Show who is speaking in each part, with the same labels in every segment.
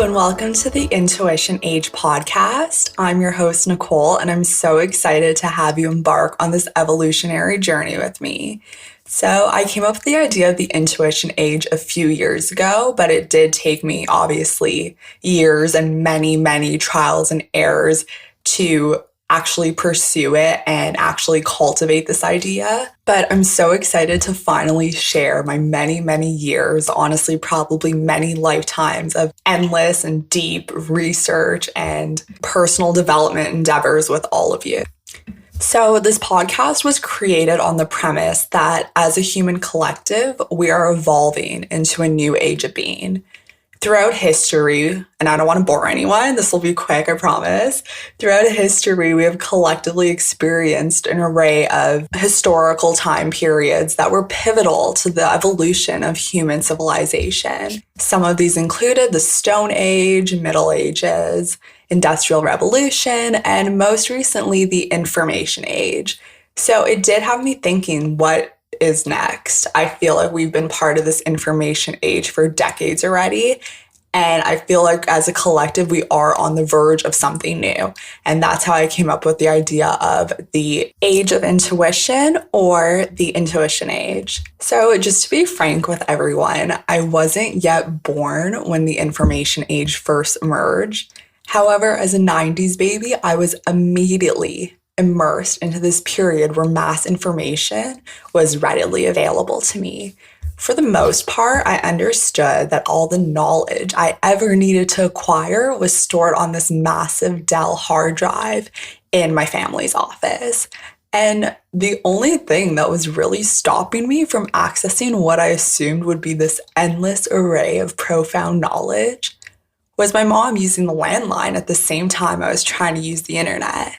Speaker 1: and welcome to the Intuition Age podcast. I'm your host, Nicole, and I'm so excited to have you embark on this evolutionary journey with me. So I came up with the idea of the Intuition Age a few years ago, but it did take me, obviously, years and many, many trials and errors to actually pursue it and actually cultivate this idea. But I'm so excited to finally share my many, many years, honestly, probably many lifetimes of endless and deep research and personal development endeavors with all of you. So this podcast was created on the premise that as a human collective, we are evolving into a new age of being. Throughout history, and I don't want to bore anyone, this will be quick, I promise. Throughout history, we have collectively experienced an array of historical time periods that were pivotal to the evolution of human civilization. Some of these included the Stone Age, Middle Ages, Industrial Revolution, and most recently, the Information Age. So it did have me thinking, what is next? I feel like we've been part of this information age for decades already. And I feel like as a collective, we are on the verge of something new. And that's how I came up with the idea of the age of intuition or the intuition age. So just to be frank with everyone, I wasn't yet born when the information age first emerged. However, as a 90s baby, I was immediately immersed into this period where mass information was readily available to me. For the most part, I understood that all the knowledge I ever needed to acquire was stored on this massive Dell hard drive in my family's office. And the only thing that was really stopping me from accessing what I assumed would be this endless array of profound knowledge was my mom using the landline at the same time I was trying to use the internet.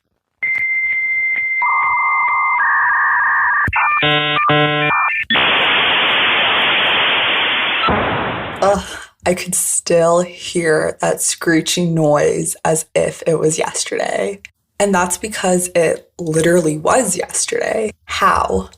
Speaker 1: I could still hear that screeching noise as if it was yesterday. And that's because it literally was yesterday. How?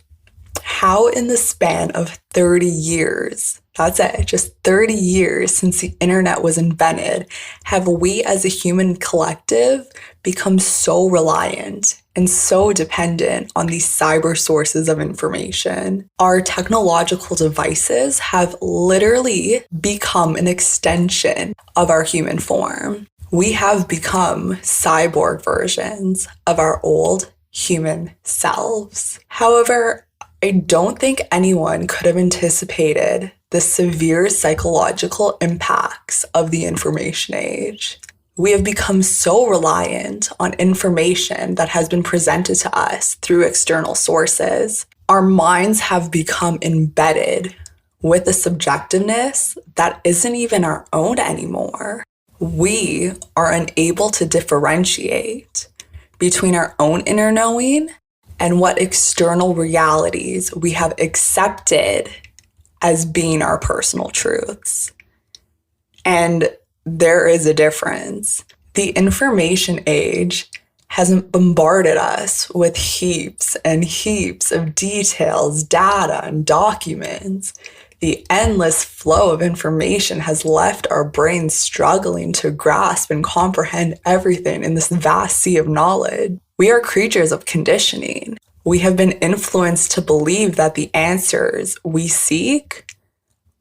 Speaker 1: How in the span of 30 years, that's it, just 30 years since the internet was invented, have we as a human collective become so reliant and so dependent on these cyber sources of information? Our technological devices have literally become an extension of our human form. We have become cyborg versions of our old human selves. However, I don't think anyone could have anticipated the severe psychological impacts of the information age. We have become so reliant on information that has been presented to us through external sources. Our minds have become embedded with a subjectiveness that isn't even our own anymore. We are unable to differentiate between our own inner knowing and what external realities we have accepted as being our personal truths. And there is a difference. The information age hasn't bombarded us with heaps and heaps of details, data, and documents. The endless flow of information has left our brains struggling to grasp and comprehend everything in this vast sea of knowledge. We are creatures of conditioning. We have been influenced to believe that the answers we seek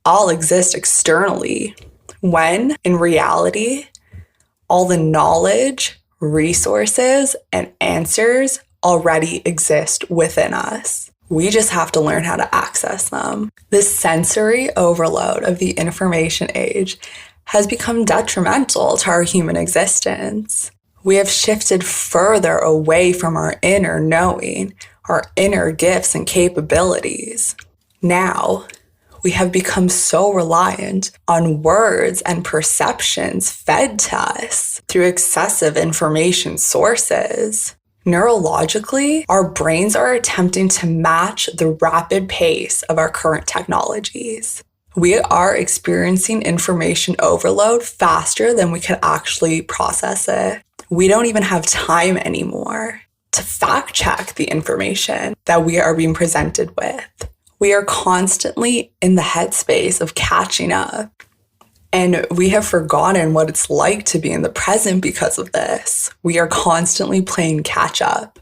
Speaker 1: all exist externally, when in reality, all the knowledge, resources, and answers already exist within us. We just have to learn how to access them. This sensory overload of the information age has become detrimental to our human existence. We have shifted further away from our inner knowing, our inner gifts and capabilities. Now, we have become so reliant on words and perceptions fed to us through excessive information sources. Neurologically, our brains are attempting to match the rapid pace of our current technologies. We are experiencing information overload faster than we can actually process it. We don't even have time anymore to fact check the information that we are being presented with. We are constantly in the headspace of catching up. And we have forgotten what it's like to be in the present because of this. We are constantly playing catch up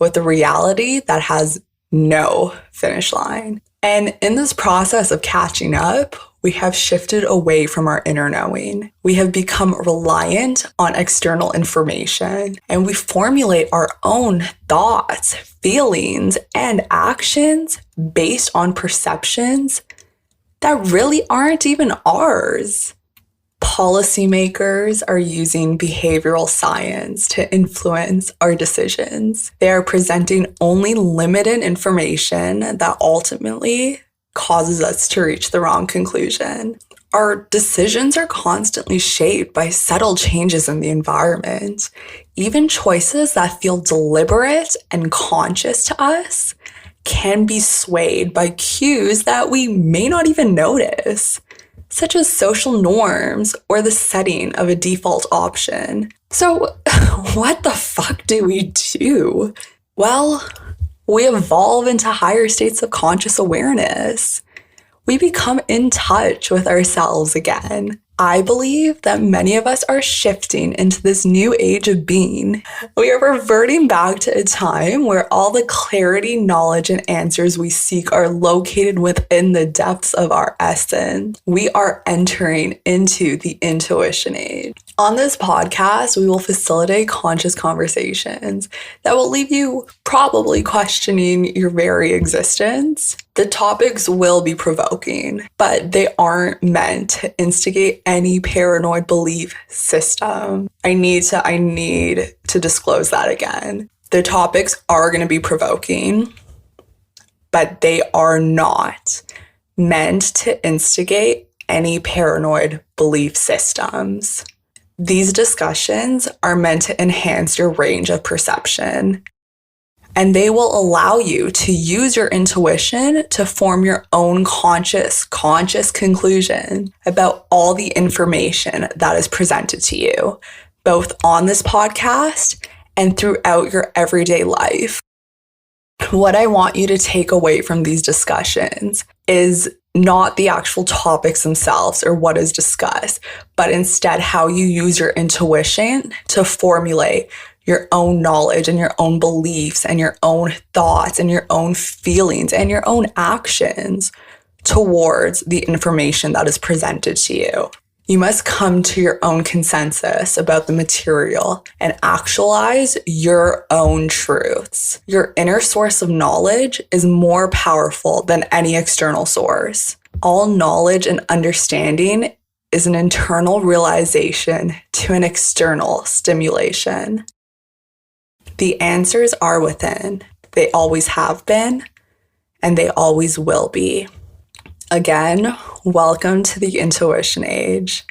Speaker 1: with a reality that has no finish line. And in this process of catching up, we have shifted away from our inner knowing. We have become reliant on external information, and we formulate our own thoughts, feelings, and actions based on perceptions that really aren't even ours. Policymakers are using behavioral science to influence our decisions. They are presenting only limited information that ultimately causes us to reach the wrong conclusion. Our decisions are constantly shaped by subtle changes in the environment. Even choices that feel deliberate and conscious to us can be swayed by cues that we may not even notice, such as social norms or the setting of a default option. So, what the fuck do we do? Well, we evolve into higher states of conscious awareness. We become in touch with ourselves again. I believe that many of us are shifting into this new age of being. We are reverting back to a time where all the clarity, knowledge, and answers we seek are located within the depths of our essence. We are entering into the intuition age. On this podcast, we will facilitate conscious conversations that will leave you probably questioning your very existence. The topics will be provoking, but they aren't meant to instigate any paranoid belief system. I need to disclose that again. The topics are going to be provoking, but they are not meant to instigate any paranoid belief systems. These discussions are meant to enhance your range of perception, and they will allow you to use your intuition to form your own conscious conclusion about all the information that is presented to you, both on this podcast and throughout your everyday life. What I want you to take away from these discussions is not the actual topics themselves or what is discussed, but instead how you use your intuition to formulate your own knowledge and your own beliefs and your own thoughts and your own feelings and your own actions towards the information that is presented to you. You must come to your own consensus about the material and actualize your own truths. Your inner source of knowledge is more powerful than any external source. All knowledge and understanding is an internal realization to an external stimulation. The answers are within. They always have been, and they always will be. Again, welcome to the intuition age.